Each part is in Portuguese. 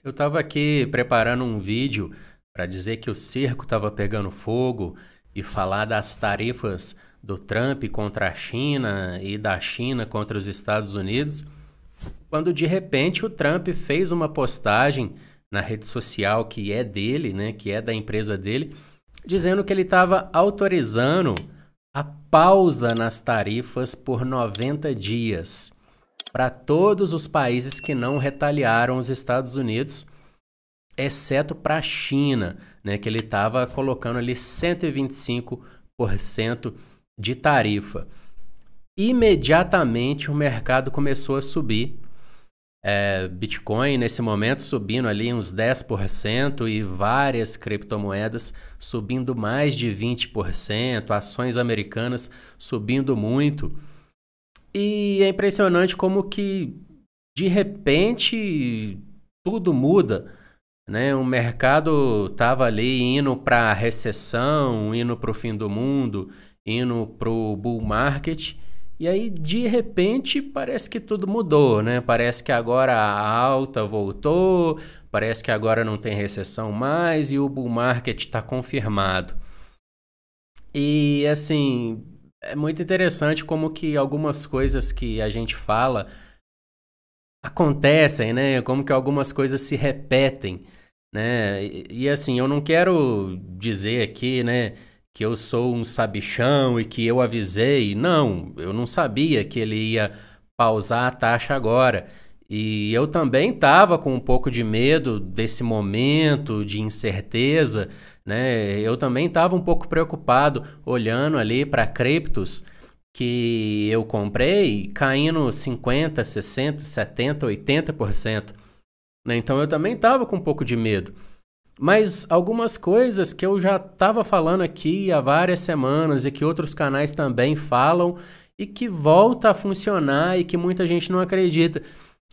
Eu estava aqui preparando um vídeo para dizer que o circo estava pegando fogo e falar das tarifas do Trump contra a China e da China contra os Estados Unidos, quando de repente o Trump fez uma postagem na rede social que é dele, né, que é da empresa dele, dizendo que ele estava autorizando a pausa nas tarifas por 90 dias para todos os países que não retaliaram os Estados Unidos, exceto para a China, né, que ele estava colocando ali 125% de tarifa. Imediatamente o mercado começou a subir. Bitcoin nesse momento subindo ali uns 10% e várias criptomoedas subindo mais de 20%, ações americanas subindo muito. E é impressionante como que de repente tudo muda, né? O mercado estava ali indo para a recessão, indo para o fim do mundo, indo para o bull market. E aí, de repente, parece que tudo mudou, né? Parece que agora a alta voltou, parece que agora não tem recessão mais e o bull market está confirmado. E, assim, é muito interessante como que algumas coisas que a gente fala acontecem, né? Como que algumas coisas se repetem, né? Assim, eu não quero dizer aqui, né, que eu sou um sabichão e que eu avisei. Não, eu não sabia que ele ia pausar a taxa agora. E eu também estava com um pouco de medo desse momento de incerteza, né? Eu também estava um pouco preocupado olhando ali para criptos que eu comprei caindo 50, 60, 70, 80%. Né? Então eu também estava com um pouco de medo. Mas algumas coisas que eu já estava falando aqui há várias semanas e que outros canais também falam e que volta a funcionar e que muita gente não acredita.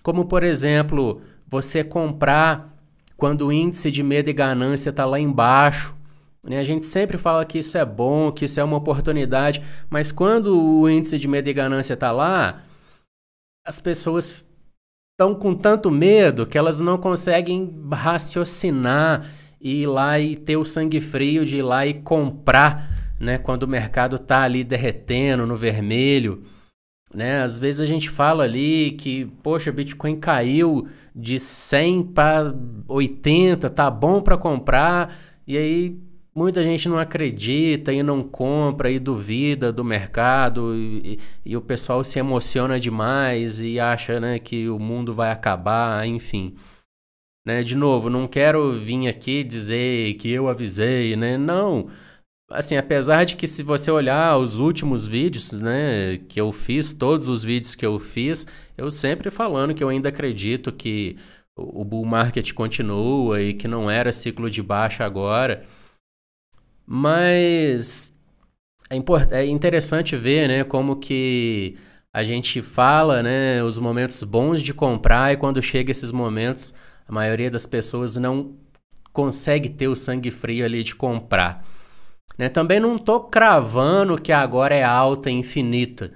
Como, por exemplo, você comprar quando o índice de medo e ganância está lá embaixo. Né? A gente sempre fala que isso é bom, que isso é uma oportunidade, mas quando o índice de medo e ganância está lá, as pessoas estão com tanto medo que elas não conseguem raciocinar e ir lá e ter o sangue frio de ir lá e comprar, né, quando o mercado está ali derretendo no vermelho. Né? Às vezes a gente fala ali que, poxa, Bitcoin caiu de 100 para 80, tá bom para comprar, e aí muita gente não acredita e não compra e duvida do mercado e o pessoal se emociona demais e acha, né, que o mundo vai acabar, enfim. Né? De novo, não quero vir aqui dizer que eu avisei, né? Não. Assim, apesar de que se você olhar os últimos vídeos, né, que eu fiz, todos os vídeos que eu fiz, eu sempre falando que eu ainda acredito que o bull market continua e que não era ciclo de baixa agora. Mas é interessante ver, né, como que a gente fala, né, os momentos bons de comprar e quando chega esses momentos, a maioria das pessoas não consegue ter o sangue frio ali de comprar. Né? Também não estou cravando que agora é alta infinita.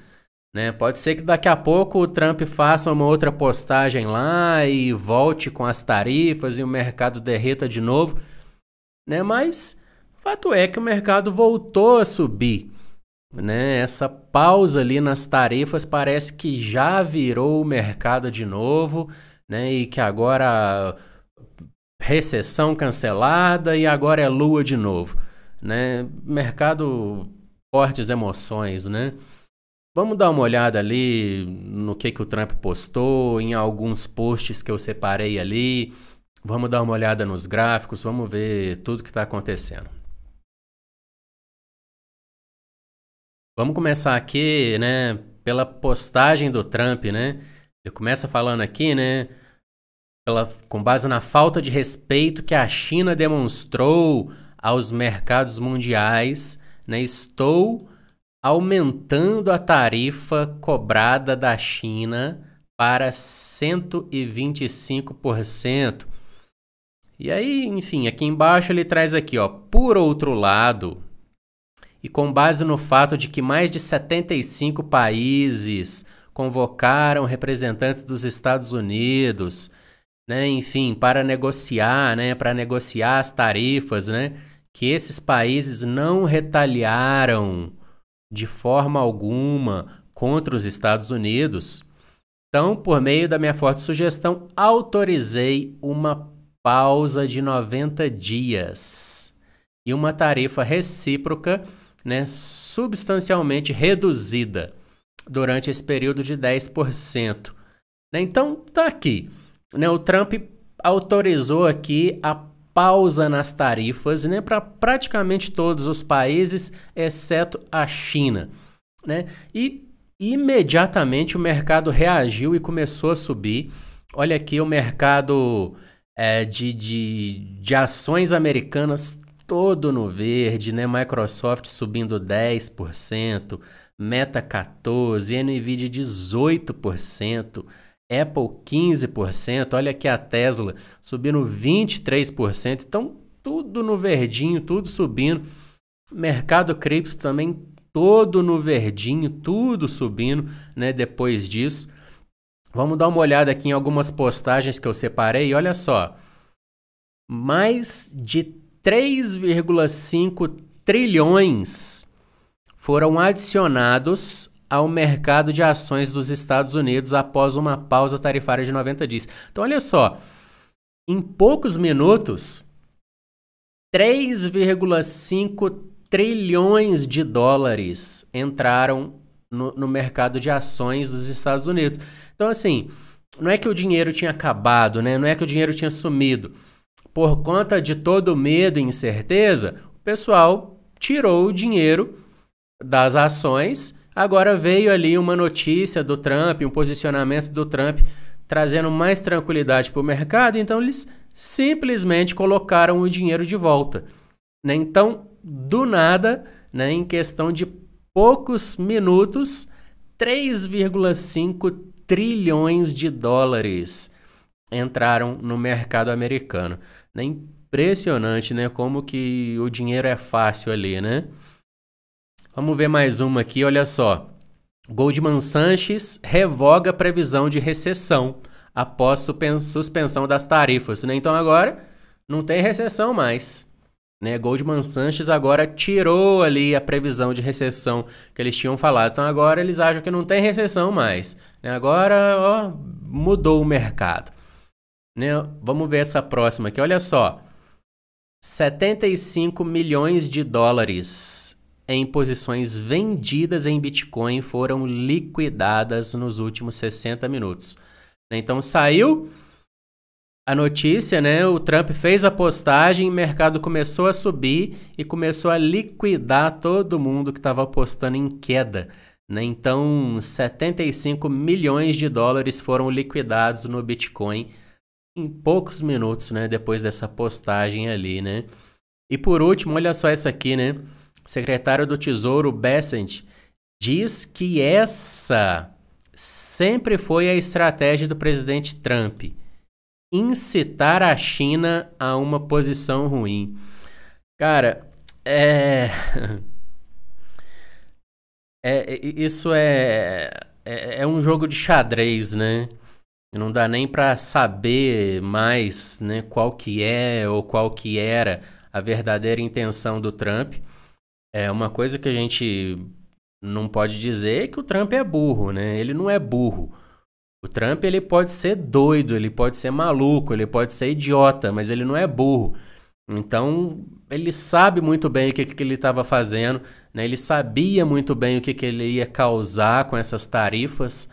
Né? Pode ser que daqui a pouco o Trump faça uma outra postagem lá e volte com as tarifas e o mercado derreta de novo. Né? Mas o fato é que o mercado voltou a subir. Né? Essa pausa ali nas tarifas parece que já virou o mercado de novo, né? E que agora recessão cancelada e agora é lua de novo. Né? Mercado fortes emoções, né? Vamos dar uma olhada ali no que o Trump postou, em alguns posts que eu separei ali. Vamos dar uma olhada nos gráficos, vamos ver tudo que está acontecendo. Vamos começar aqui, né, pela postagem do Trump, né? Ele começa falando aqui, né, com base na falta de respeito que a China demonstrou aos mercados mundiais, né, estou aumentando a tarifa cobrada da China para 125%. E aí, enfim, aqui embaixo ele traz aqui, ó, por outro lado, e com base no fato de que mais de 75 países convocaram representantes dos Estados Unidos né, enfim, para negociar as tarifas, né, que esses países não retaliaram de forma alguma contra os Estados Unidos. Então, por meio da minha forte sugestão, autorizei uma pausa de 90 dias e uma tarifa recíproca, né, substancialmente reduzida durante esse período de 10%. Né? Então, tá aqui. Né, o Trump autorizou aqui a pausa nas tarifas, né, para praticamente todos os países, exceto a China. Né? E imediatamente o mercado reagiu e começou a subir. Olha aqui o mercado de ações americanas todo no verde, né? Microsoft subindo 10%, Meta 14%, Nvidia 18%, Apple 15%, olha aqui a Tesla subindo 23%, então tudo no verdinho, tudo subindo. Mercado cripto também todo no verdinho, tudo subindo, né? Depois disso, vamos dar uma olhada aqui em algumas postagens que eu separei. Olha só, mais de 3,5 trilhões foram adicionados ao mercado de ações dos Estados Unidos após uma pausa tarifária de 90 dias. Então, olha só, em poucos minutos, 3,5 trilhões de dólares entraram no mercado de ações dos Estados Unidos. Então, assim, não é que o dinheiro tinha acabado, né? Não é que o dinheiro tinha sumido. Por conta de todo o medo e incerteza, o pessoal tirou o dinheiro das ações. Agora veio ali uma notícia do Trump, um posicionamento do Trump, trazendo mais tranquilidade para o mercado. Então, eles simplesmente colocaram o dinheiro de volta. Né? Então, do nada, né, em questão de poucos minutos, 3,5 trilhões de dólares entraram no mercado americano. Né? Impressionante, né? Como que o dinheiro é fácil ali, né? Vamos ver mais uma aqui, olha só. Goldman Sachs revoga a previsão de recessão após suspensão das tarifas. Né? Então agora não tem recessão mais. Né? Goldman Sachs agora tirou ali a previsão de recessão que eles tinham falado. Então agora eles acham que não tem recessão mais. Né? Agora ó, mudou o mercado. Né? Vamos ver essa próxima aqui. Olha só. 75 milhões de dólares em posições vendidas em Bitcoin foram liquidadas nos últimos 60 minutos. Então saiu a notícia, né? O Trump fez a postagem, o mercado começou a subir e começou a liquidar todo mundo que estava apostando em queda. Né? Então 75 milhões de dólares foram liquidados no Bitcoin em poucos minutos, né? Depois dessa postagem ali, né? E por último, olha só essa aqui, né? O secretário do Tesouro, Bessent, diz que essa sempre foi a estratégia do presidente Trump. Incitar a China a uma posição ruim. Cara, isso é um jogo de xadrez, né? Não dá nem para saber mais, né, qual que é ou qual que era a verdadeira intenção do Trump. É uma coisa que a gente não pode dizer é que o Trump é burro, né? Ele não é burro. O Trump ele pode ser doido, ele pode ser maluco, ele pode ser idiota, mas ele não é burro. Então, ele sabe muito bem o que ele estava fazendo, né? Ele sabia muito bem o que ele ia causar com essas tarifas.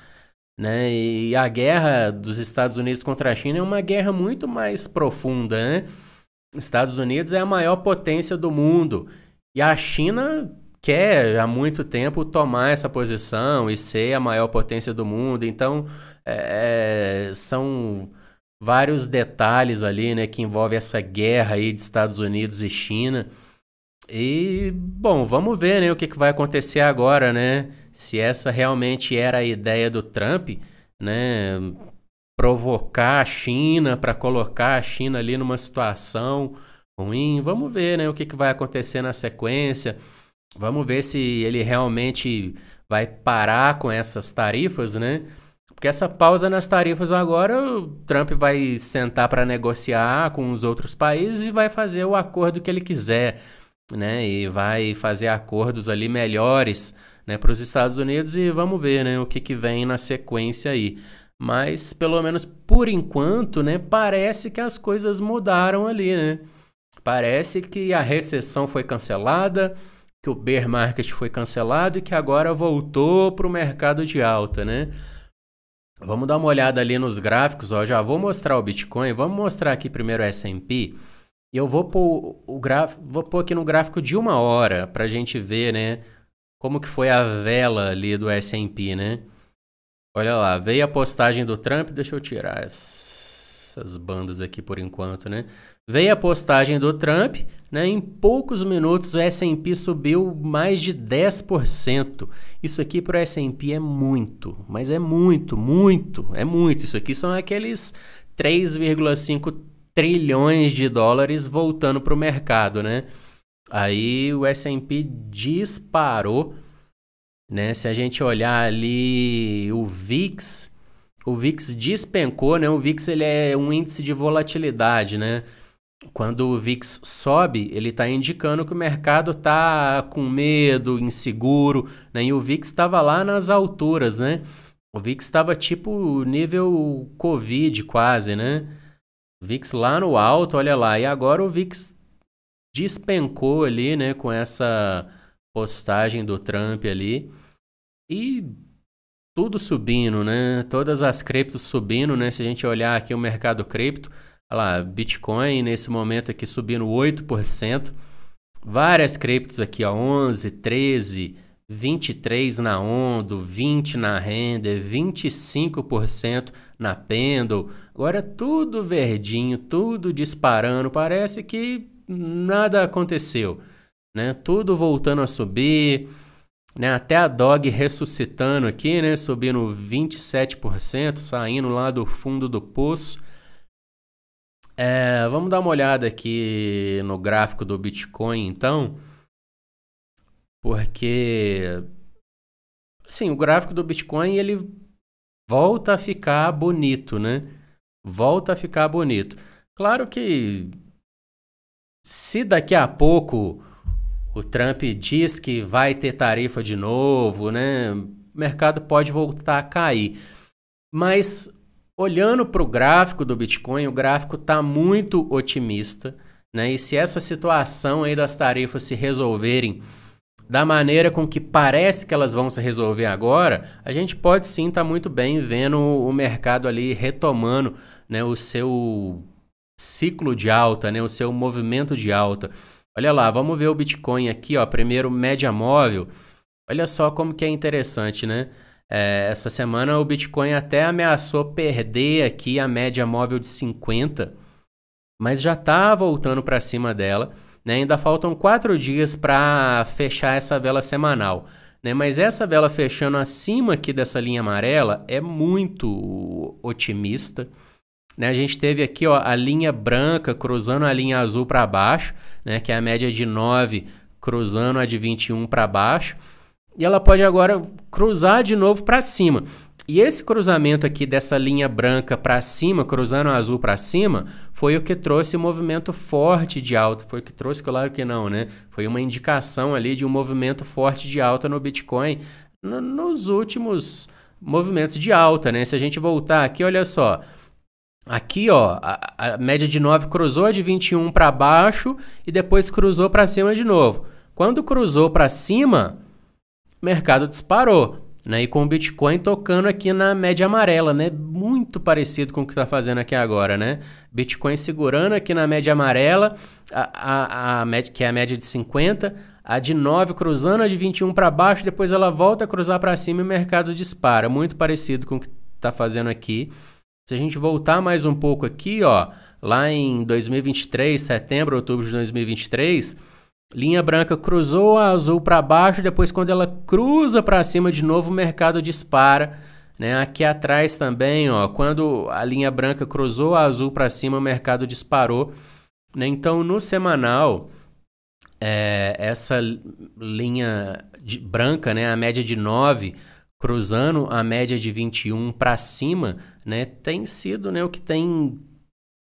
Né? E a guerra dos Estados Unidos contra a China é uma guerra muito mais profunda. Né? Estados Unidos é a maior potência do mundo e a China quer há muito tempo tomar essa posição e ser a maior potência do mundo. Então são vários detalhes ali, né, que envolvem essa guerra aí de Estados Unidos e China. E, bom, vamos ver, né, o que vai acontecer agora, né? Se essa realmente era a ideia do Trump, né? Provocar a China para colocar a China ali numa situação ruim. Vamos ver, né, o que vai acontecer na sequência. Vamos ver se ele realmente vai parar com essas tarifas, né? Porque essa pausa nas tarifas agora, o Trump vai sentar para negociar com os outros países e vai fazer o acordo que ele quiser, né? E vai fazer acordos ali melhores, né, para os Estados Unidos e vamos ver, né, o que vem na sequência aí. Mas, pelo menos por enquanto, né, parece que as coisas mudaram ali, né? Parece que a recessão foi cancelada, que o bear market foi cancelado e que agora voltou para o mercado de alta, né? Vamos dar uma olhada ali nos gráficos, ó. Já vou mostrar o Bitcoin, vamos mostrar aqui primeiro o S&P. E eu vou pôr vou pôr aqui no gráfico de 1 hora para a gente ver, né, como que foi a vela ali do S&P, né? Olha lá, veio a postagem do Trump, deixa eu tirar essas bandas aqui por enquanto, né? Veio a postagem do Trump, né? Em poucos minutos o S&P subiu mais de 10%. Isso aqui para o S&P é muito, mas é muito, muito, é muito. Isso aqui são aqueles 3,5 trilhões de dólares voltando para o mercado, né? Aí o S&P disparou, né? Se a gente olhar ali o VIX despencou, né? O VIX ele é um índice de volatilidade, né? Quando o VIX sobe, ele está indicando que o mercado está com medo, inseguro, né? E o VIX estava lá nas alturas, né? O VIX estava tipo nível Covid quase, né? O VIX lá no alto, olha lá. E agora o VIX despencou ali, né? Com essa postagem do Trump ali. E tudo subindo, né? Todas as criptos subindo, né? Se a gente olhar aqui o mercado cripto, olha lá, Bitcoin nesse momento aqui subindo 8%. Várias criptos aqui, ó, 11, 13, 23 na Ondo, 20 na Render, 25% na Pendle. Agora tudo verdinho, tudo disparando. Parece que nada aconteceu, né? Tudo voltando a subir. Né, até a Dog ressuscitando aqui, né, subindo 27%, saindo lá do fundo do poço. Vamos dar uma olhada aqui no gráfico do Bitcoin, então, porque assim, o gráfico do Bitcoin ele volta a ficar bonito, né? Volta a ficar bonito. Claro que se daqui a pouco o Trump diz que vai ter tarifa de novo, né? O mercado pode voltar a cair. Mas olhando para o gráfico do Bitcoin, o gráfico está muito otimista, né? E se essa situação aí das tarifas se resolverem da maneira com que parece que elas vão se resolver agora, a gente pode sim estar muito bem vendo o mercado ali retomando, né, o seu ciclo de alta, né, o seu movimento de alta. Olha lá, vamos ver o Bitcoin aqui, ó, primeiro média móvel. Olha só como que é interessante, né? Essa semana o Bitcoin até ameaçou perder aqui a média móvel de 50, mas já está voltando para cima dela, né? Ainda faltam 4 dias para fechar essa vela semanal, né? Mas essa vela fechando acima aqui dessa linha amarela é muito otimista, né? A gente teve aqui, ó, a linha branca cruzando a linha azul para baixo, né, que é a média de 9 cruzando a de 21 para baixo, e ela pode agora cruzar de novo para cima. E esse cruzamento aqui dessa linha branca para cima, cruzando a azul para cima, foi o que trouxe o movimento forte de alta. Foi o que trouxe, claro que não, né? Foi uma indicação ali de um movimento forte de alta no Bitcoin nos últimos movimentos de alta, né? Se a gente voltar aqui, olha só. Aqui, ó, a média de 9 cruzou a de 21 para baixo e depois cruzou para cima de novo. Quando cruzou para cima, o mercado disparou, né? E com o Bitcoin tocando aqui na média amarela, né? Muito parecido com o que está fazendo aqui agora, né? Bitcoin segurando aqui na média amarela, que é a média de 50, a de 9 cruzando a de 21 para baixo, depois ela volta a cruzar para cima e o mercado dispara. Muito parecido com o que está fazendo aqui. Se a gente voltar mais um pouco aqui, ó, lá em 2023, setembro, outubro de 2023, linha branca cruzou a azul para baixo, depois quando ela cruza para cima de novo, o mercado dispara, né? Aqui atrás também, ó, quando a linha branca cruzou a azul para cima, o mercado disparou, né? Então, no semanal, essa linha branca, né, a média de 9, cruzando a média de 21 para cima, né, tem sido, né, o que tem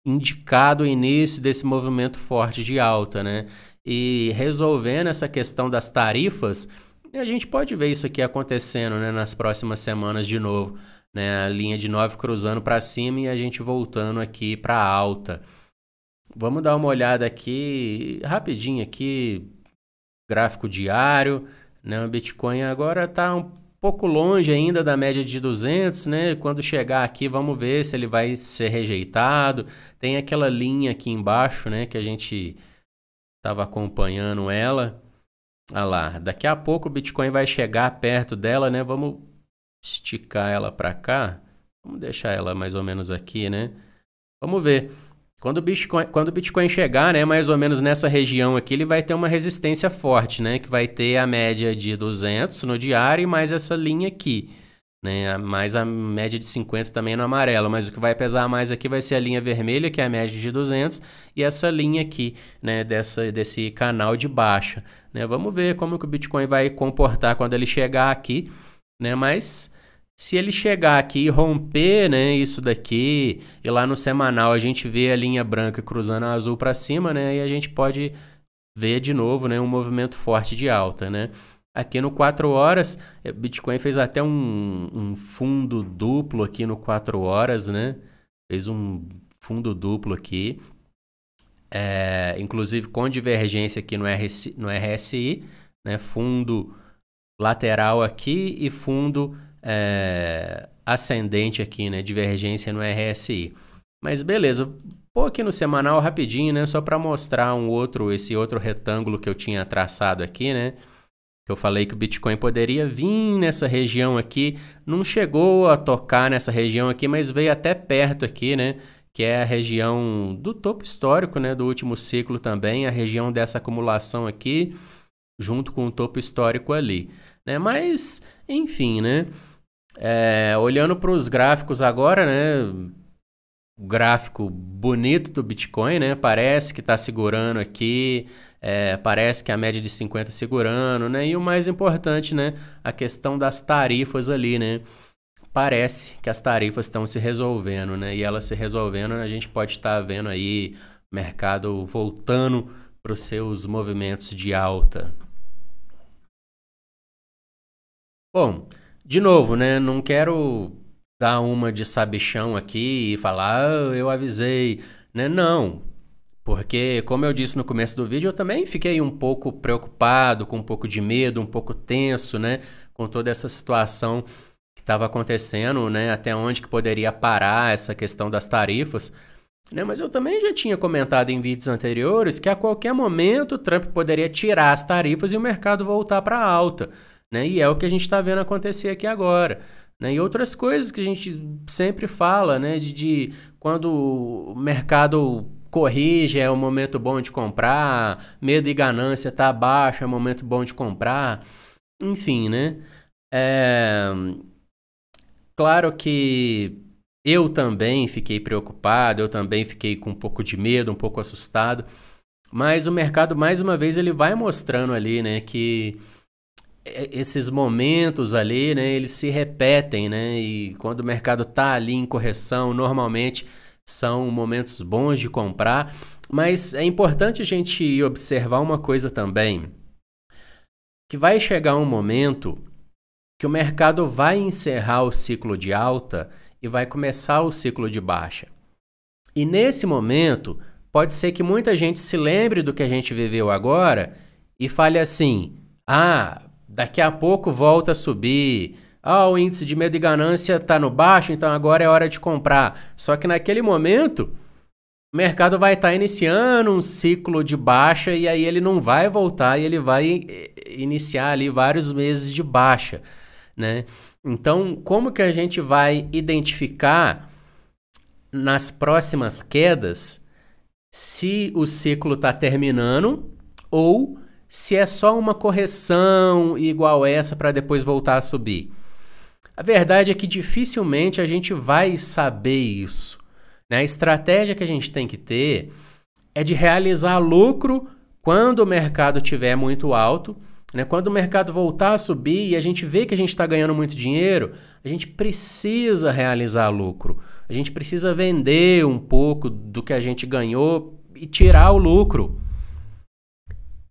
indicado o início desse movimento forte de alta, né? E resolvendo essa questão das tarifas, a gente pode ver isso aqui acontecendo, né, nas próximas semanas de novo, né? A linha de 9 cruzando para cima e a gente voltando aqui para alta. Vamos dar uma olhada aqui, rapidinho aqui, gráfico diário, né? O Bitcoin agora está um pouco longe ainda da média de 200, né? Quando chegar aqui, vamos ver se ele vai ser rejeitado. Tem aquela linha aqui embaixo, né? Que a gente estava acompanhando ela. Olha lá, daqui a pouco o Bitcoin vai chegar perto dela, né? Vamos esticar ela para cá. Vamos deixar ela mais ou menos aqui, né? Vamos ver. Quando o Bitcoin chegar, né, mais ou menos nessa região aqui, ele vai ter uma resistência forte, né, que vai ter a média de 200 no diário e mais essa linha aqui, né, mais a média de 50 também no amarelo, mas o que vai pesar mais aqui vai ser a linha vermelha, que é a média de 200, e essa linha aqui, né, desse canal de baixa, né. Vamos ver como que o Bitcoin vai comportar quando ele chegar aqui, né, mas se ele chegar aqui e romper, né, isso daqui, e lá no semanal a gente vê a linha branca cruzando a azul para cima, né, e a gente pode ver de novo, né, um movimento forte de alta, né. Aqui no 4 horas, o Bitcoin fez até um fundo duplo aqui no 4 horas, né, fez um fundo duplo aqui, inclusive com divergência aqui no RSI, né, fundo lateral aqui e fundo ascendente aqui, né? Divergência no RSI. Mas beleza, pô aqui no semanal rapidinho, né? Só para mostrar esse outro retângulo que eu tinha traçado aqui, né? Eu falei que o Bitcoin poderia vir nessa região aqui, não chegou a tocar nessa região aqui, mas veio até perto aqui, né? Que é a região do topo histórico, né? Do último ciclo também, a região dessa acumulação aqui, junto com o topo histórico ali, né? Mas, enfim, né? Olhando para os gráficos agora, né? O gráfico bonito do Bitcoin, né? Parece que está segurando aqui, parece que a média de 50 segurando, né? E o mais importante, né? A questão das tarifas ali, né? Parece que as tarifas estão se resolvendo, né? E elas se resolvendo, a gente pode estar vendo aí o mercado voltando para os seus movimentos de alta. Bom, de novo, né? Não quero dar uma de sabichão aqui e falar, eu avisei, né? Não, porque como eu disse no começo do vídeo, eu também fiquei um pouco preocupado, com um pouco de medo, um pouco tenso, né? Com toda essa situação que estava acontecendo, né? Até onde que poderia parar essa questão das tarifas, né? Mas eu também já tinha comentado em vídeos anteriores que a qualquer momento o Trump poderia tirar as tarifas e o mercado voltar para alta, né? E é o que a gente está vendo acontecer aqui agora, né? E outras coisas que a gente sempre fala, né? De quando o mercado corrige, é o momento bom de comprar, medo e ganância está abaixo, é o momento bom de comprar, enfim, né? Claro que eu também fiquei preocupado, eu também fiquei com um pouco de medo, um pouco assustado, mas o mercado, mais uma vez, ele vai mostrando ali, né, que esses momentos ali, né, eles se repetem, né, e quando o mercado tá ali em correção, normalmente são momentos bons de comprar, mas é importante a gente observar uma coisa também, que vai chegar um momento que o mercado vai encerrar o ciclo de alta e vai começar o ciclo de baixa. E nesse momento, pode ser que muita gente se lembre do que a gente viveu agora e fale assim, daqui a pouco volta a subir, o índice de medo e ganância está no baixo, então agora é hora de comprar. Só que naquele momento, o mercado vai estar iniciando um ciclo de baixa e aí ele não vai voltar e ele vai iniciar ali vários meses de baixa, né? Então, como que a gente vai identificar nas próximas quedas se o ciclo está terminando ou se é só uma correção igual essa para depois voltar a subir? A verdade é que dificilmente a gente vai saber isso, né? A estratégia que a gente tem que ter é de realizar lucro quando o mercado estiver muito alto né? Quando o mercado voltar a subir e a gente vê que a gente está ganhando muito dinheiro, a gente precisa realizar lucro. A gente precisa vender um pouco do que a gente ganhou e tirar o lucro.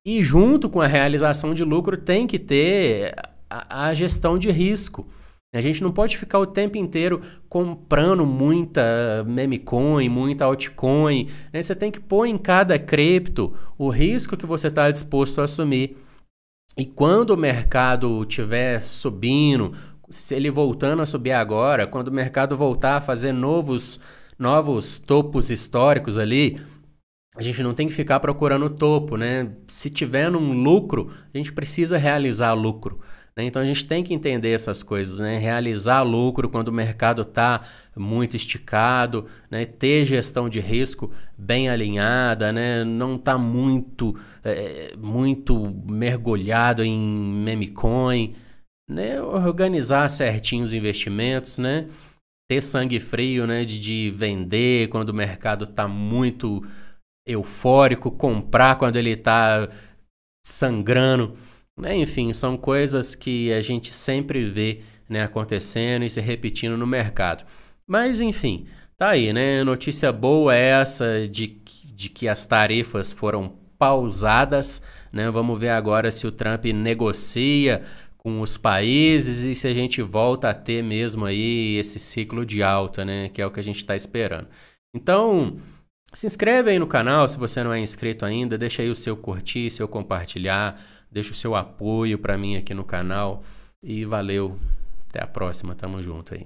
E junto com a realização de lucro tem que ter a gestão de risco. A gente não pode ficar o tempo inteiro comprando muita meme coin, muita altcoin, né? Você tem que pôr em cada cripto o risco que você está disposto a assumir. E quando o mercado estiver subindo, se ele voltando a subir agora, quando o mercado voltar a fazer novos topos históricos ali, a gente não tem que ficar procurando o topo, né? Se tiver um lucro, a gente precisa realizar lucro, né? Então a gente tem que entender essas coisas, né? Realizar lucro quando o mercado está muito esticado, né? Ter gestão de risco bem alinhada, né? Não tá muito mergulhado em meme coin, né? Organizar certinho os investimentos, né? Ter sangue frio, né? De vender quando o mercado está muito eufórico, comprar quando ele está sangrando, né? Enfim, são coisas que a gente sempre vê, né, acontecendo e se repetindo no mercado. Mas enfim, tá aí, né? Notícia boa é essa de que as tarifas foram pausadas, né? Vamos ver agora se o Trump negocia com os países e se a gente volta a ter mesmo aí esse ciclo de alta, né? Que é o que a gente está esperando. Então, se inscreve aí no canal se você não é inscrito ainda, deixa aí o seu curtir, seu compartilhar, deixa o seu apoio para mim aqui no canal e valeu, até a próxima, tamo junto aí.